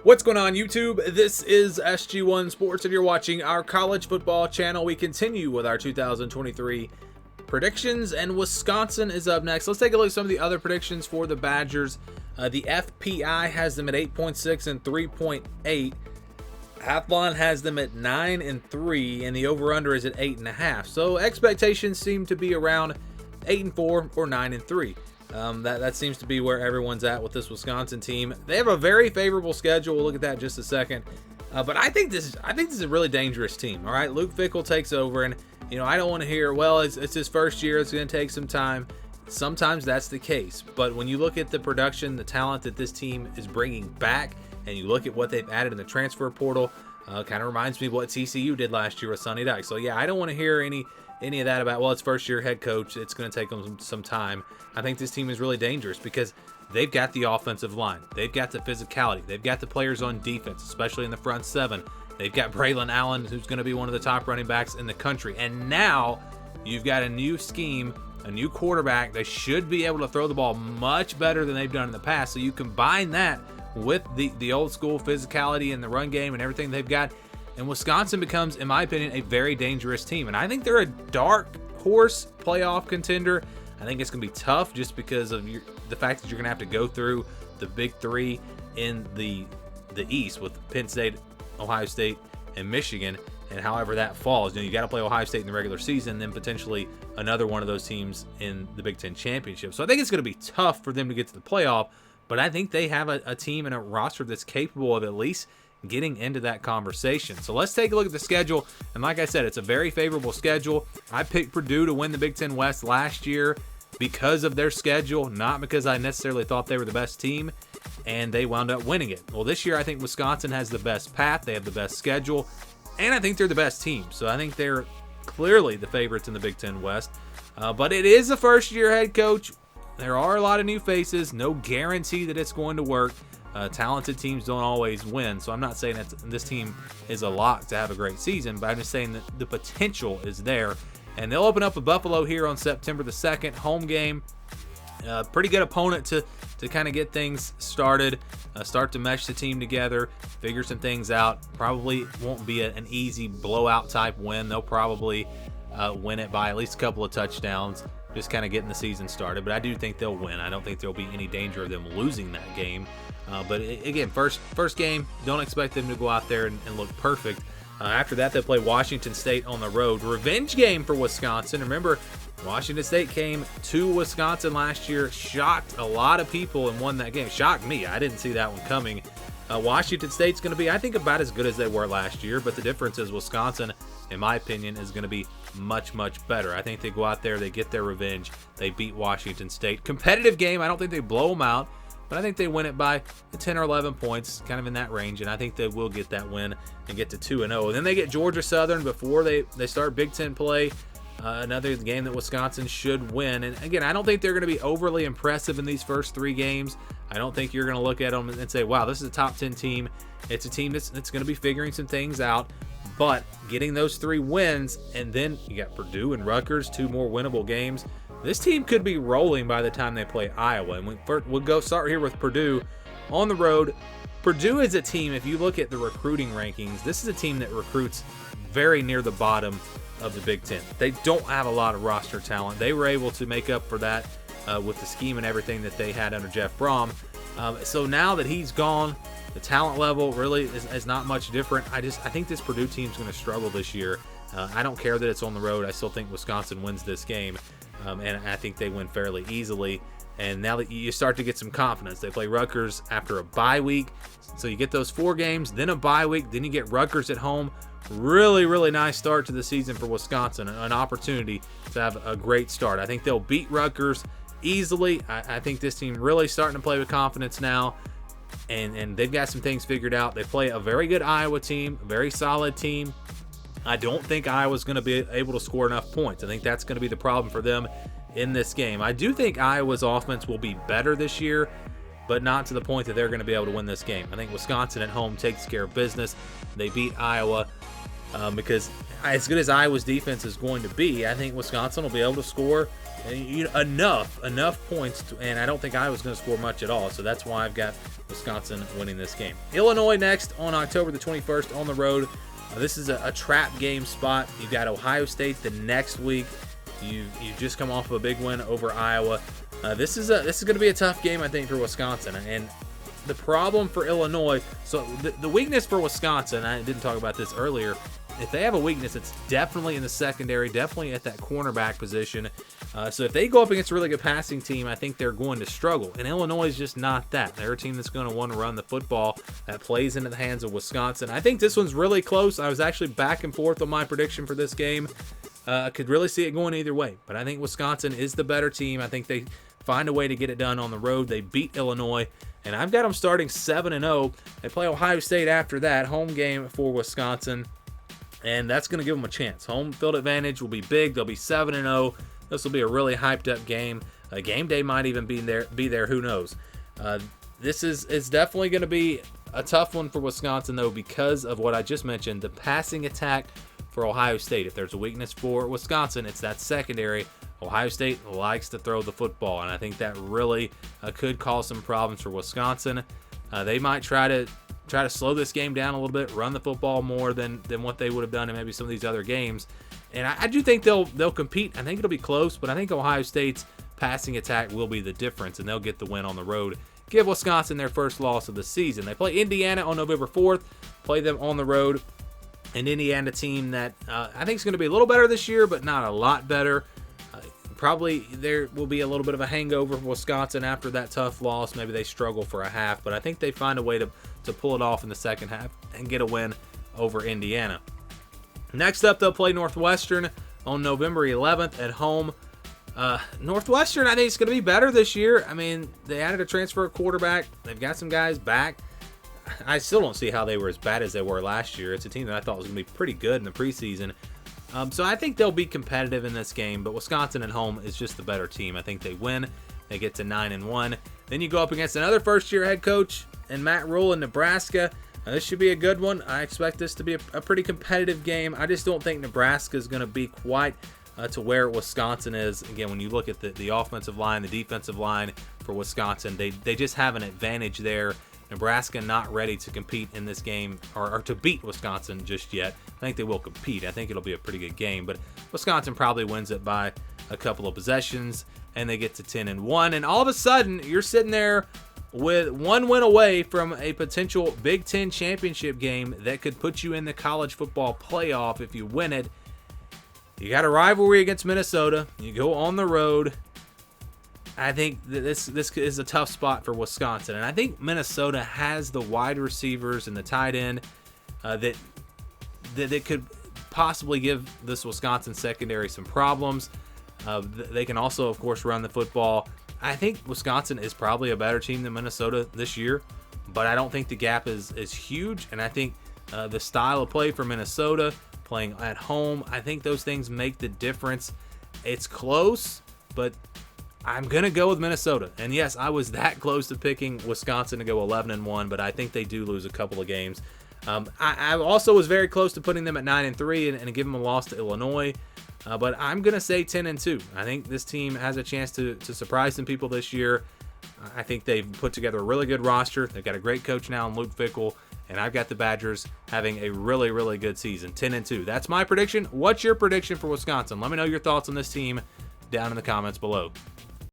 What's going on, YouTube? This is SG1 Sports, and you're watching our college football channel. We continue with our 2023 predictions, and Wisconsin is up next. Let's take a look at some of the other predictions for the Badgers. The FPI has them at 8.6 and 3.8. Athlon has them at 9 and 3, and the over/under is at 8.5. So expectations seem to be around 8 and 4 or 9 and 3. That seems to be where everyone's at with this Wisconsin team. They have a very favorable schedule. We'll look at that in just a second. But I think this is a really dangerous team. All right, Luke Fickell takes over, and I don't want to hear, well, it's his first year, it's going to take some time. Sometimes that's the case, but when you look at the production, the talent that this team is bringing back, and you look at what they've added in the transfer portal, kind of reminds me of what TCU did last year with Sonny Dykes. So yeah, I don't want to hear any of that about, well, it's first year head coach, it's going to take them some time. I think this team is really dangerous because they've got the offensive line, they've got the physicality, they've got the players on defense, especially in the front seven. They've got Braylon Allen, who's going to be one of the top running backs in the country, and now you've got a new scheme, a new quarterback. They should be able to throw the ball much better than they've done in the past. So you combine that with the old school physicality and the run game and everything they've got, and Wisconsin becomes, in my opinion, a very dangerous team. And I think they're a dark horse playoff contender. I think it's going to be tough just because of the fact that you're going to have to go through the big three in the East with Penn State, Ohio State, and Michigan. And however that falls, you got to play Ohio State in the regular season, then potentially another one of those teams in the Big Ten championship. So I think it's going to be tough for them to get to the playoff, but I think they have a team and a roster that's capable of at least getting into that conversation. So let's take a look at the schedule. And like I said, it's a very favorable schedule. I picked Purdue to win the Big Ten West last year because of their schedule, not because I necessarily thought they were the best team, and they wound up winning it. Well, this year I think Wisconsin has the best path, they have the best schedule, and I think they're the best team. So I think they're clearly the favorites in the Big Ten West. But it is a first-year head coach. There are a lot of new faces. No guarantee that it's going to work. Talented teams don't always win. So I'm not saying that this team is a lock to have a great season, but I'm just saying that the potential is there. And they'll open up a Buffalo here on September the 2nd. Home game. Pretty good opponent to kind of get things started, start to mesh the team together, figure some things out. Probably won't be an easy blowout type win. They'll probably win it by at least a couple of touchdowns, just kind of getting the season started. But I do think they'll win. I don't think there'll be any danger of them losing that game. But again, first game, don't expect them to go out there and look perfect. After that, they'll play Washington State on the road. Revenge game for Wisconsin. Remember, Washington State came to Wisconsin last year, shocked a lot of people and won that game. Shocked me. I didn't see that one coming. Washington State's going to be, I think, about as good as they were last year, but the difference is Wisconsin, in my opinion, is going to be much, much better. I think they go out there, they get their revenge, they beat Washington State. Competitive game. I don't think they blow them out, but I think they win it by 10 or 11 points, kind of in that range, and I think they will get that win and get to 2-0. Then they get Georgia Southern before they start Big Ten play. Another game that Wisconsin should win. And again, I don't think they're going to be overly impressive in these first three games. I don't think you're going to look at them and say, wow, this is a top 10 team. It's a team that's going to be figuring some things out. But getting those three wins, and then you got Purdue and Rutgers, two more winnable games. This team could be rolling by the time they play Iowa. And we'll go start here with Purdue on the road. Purdue is a team, if you look at the recruiting rankings, this is a team that recruits very near the bottom of the Big Ten. They don't have a lot of roster talent. They were able to make up for that with the scheme and everything that they had under Jeff Brom. So now that he's gone, the talent level really is not much different. I think this Purdue team's going to struggle this year. I don't care that it's on the road. I still think Wisconsin wins this game, and I think they win fairly easily. And now that you start to get some confidence, they play Rutgers after a bye week. So you get those 4 games, then a bye week, then you get Rutgers at home. Really, really nice start to the season for Wisconsin. An opportunity to have a great start. I think they'll beat Rutgers easily. I think this team really starting to play with confidence now. And they've got some things figured out. They play a very good Iowa team, a very solid team. I don't think Iowa's going to be able to score enough points. I think that's going to be the problem for them in this game. I do think Iowa's offense will be better this year, but not to the point that they're going to be able to win this game. I think Wisconsin at home takes care of business. They beat Iowa because as good as Iowa's defense is going to be, I think Wisconsin will be able to score enough points, and I don't think Iowa's going to score much at all. So that's why I've got Wisconsin winning this game. Illinois next on October the 21st on the road. This is a trap game spot. You've got Ohio State the next week. You just come off of a big win over Iowa. This is going to be a tough game, I think, for Wisconsin. And the problem for Illinois, so the weakness for Wisconsin, I didn't talk about this earlier. If they have a weakness, it's definitely in the secondary, definitely at that cornerback position. So if they go up against a really good passing team, I think they're going to struggle. And Illinois is just not that. They're a team that's going to want to run the football that plays into the hands of Wisconsin. I think this one's really close. I was actually back and forth on my prediction for this game. I could really see it going either way. But I think Wisconsin is the better team. I think they find a way to get it done on the road. They beat Illinois. And I've got them starting 7-0. They play Ohio State after that. Home game for Wisconsin. And that's going to give them a chance. Home field advantage will be big. They'll be 7-0. This will be a really hyped up game. Game day might even be there. Who knows? This is definitely going to be a tough one for Wisconsin, though, because of what I just mentioned, the passing attack for Ohio State. If there's a weakness for Wisconsin, it's that secondary. Ohio State likes to throw the football, and I think that really could cause some problems for Wisconsin. They might try to slow this game down a little bit, run the football more than what they would have done in maybe some of these other games. And I do think they'll compete. I think it'll be close, but I think Ohio State's passing attack will be the difference, and they'll get the win on the road. Give Wisconsin their first loss of the season. They play Indiana on November 4th, play them on the road. An Indiana team that I think is going to be a little better this year, but not a lot better. Probably there will be a little bit of a hangover for Wisconsin after that tough loss. Maybe they struggle for a half, but I think they find a way to pull it off in the second half and get a win over Indiana. Next up, they'll play Northwestern on November 11th at home. Northwestern, I think, is going to be better this year. I mean, they added a transfer quarterback. They've got some guys back. I still don't see how they were as bad as they were last year. It's a team that I thought was going to be pretty good in the preseason. So I think they'll be competitive in this game, but Wisconsin at home is just the better team. I think they win. They get to 9-1. Then you go up against another first-year head coach and Matt Rule in Nebraska. This should be a good one. I expect this to be a pretty competitive game. I just don't think Nebraska is going to be quite to where Wisconsin is. Again, when you look at the offensive line, the defensive line for Wisconsin, they just have an advantage there. Nebraska not ready to compete in this game or to beat Wisconsin just yet. I think they will compete. I think it'll be a pretty good game, but Wisconsin probably wins it by a couple of possessions, and they get to 10-1. And all of a sudden, you're sitting there with one win away from a potential Big Ten championship game that could put you in the college football playoff if you win it. You got a rivalry against Minnesota. You go on the road. I think that this is a tough spot for Wisconsin, and I think Minnesota has the wide receivers and the tight end that could possibly give this Wisconsin secondary some problems. They can also, of course, run the football. I think Wisconsin is probably a better team than Minnesota this year, but I don't think the gap is huge, and I think the style of play for Minnesota, playing at home, I think those things make the difference. It's close, but I'm going to go with Minnesota. And yes, I was that close to picking Wisconsin to go 11-1, but I think they do lose a couple of games. I also was very close to putting them at 9-3 and giving them a loss to Illinois. But I'm going to say 10-2. I think this team has a chance to surprise some people this year. I think they've put together a really good roster. They've got a great coach now in Luke Fickell. And I've got the Badgers having a really, really good season, 10-2. That's my prediction. What's your prediction for Wisconsin? Let me know your thoughts on this team down in the comments below.